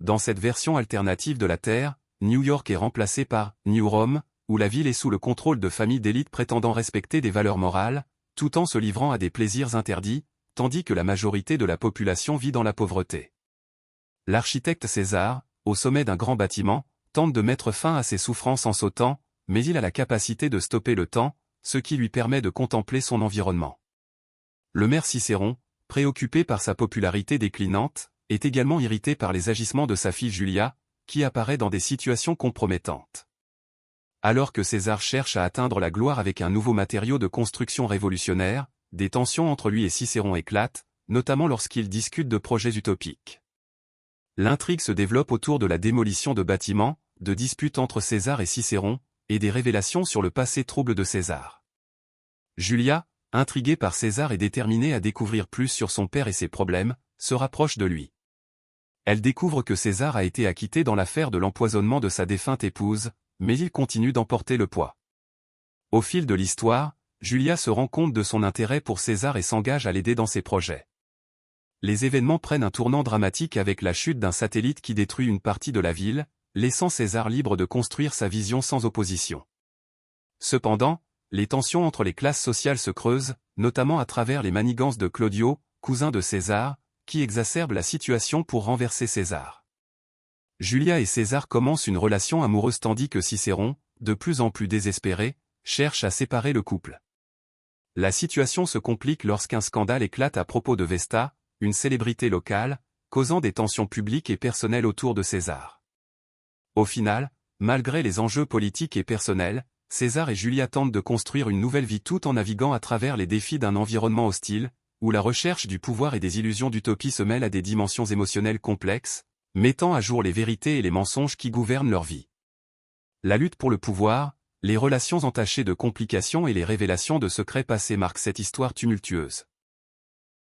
Dans cette version alternative de la Terre, New York est remplacé par New Rome, où la ville est sous le contrôle de familles d'élite prétendant respecter des valeurs morales, tout en se livrant à des plaisirs interdits, tandis que la majorité de la population vit dans la pauvreté. L'architecte César, au sommet d'un grand bâtiment, tente de mettre fin à ses souffrances en sautant, mais il a la capacité de stopper le temps, ce qui lui permet de contempler son environnement. Le maire Cicéron, préoccupé par sa popularité déclinante, est également irrité par les agissements de sa fille Julia, qui apparaît dans des situations compromettantes. Alors que César cherche à atteindre la gloire avec un nouveau matériau de construction révolutionnaire, des tensions entre lui et Cicéron éclatent, notamment lorsqu'ils discutent de projets utopiques. L'intrigue se développe autour de la démolition de bâtiments, de disputes entre César et Cicéron, et des révélations sur le passé trouble de César. Julia, intriguée par César et déterminée à découvrir plus sur son père et ses problèmes, se rapproche de lui. Elle découvre que César a été acquitté dans l'affaire de l'empoisonnement de sa défunte épouse, mais il continue d'emporter le poids. Au fil de l'histoire, Julia se rend compte de son intérêt pour César et s'engage à l'aider dans ses projets. Les événements prennent un tournant dramatique avec la chute d'un satellite qui détruit une partie de la ville, laissant César libre de construire sa vision sans opposition. Cependant, les tensions entre les classes sociales se creusent, notamment à travers les manigances de Claudio, cousin de César, qui exacerbe la situation pour renverser César. Julia et César commencent une relation amoureuse tandis que Cicéron, de plus en plus désespéré, cherche à séparer le couple. La situation se complique lorsqu'un scandale éclate à propos de Vesta, une célébrité locale, causant des tensions publiques et personnelles autour de César. Au final, malgré les enjeux politiques et personnels, César et Julia tentent de construire une nouvelle vie tout en naviguant à travers les défis d'un environnement hostile, où la recherche du pouvoir et des illusions d'utopie se mêlent à des dimensions émotionnelles complexes, mettant à jour les vérités et les mensonges qui gouvernent leur vie. La lutte pour le pouvoir, les relations entachées de complications et les révélations de secrets passés marquent cette histoire tumultueuse.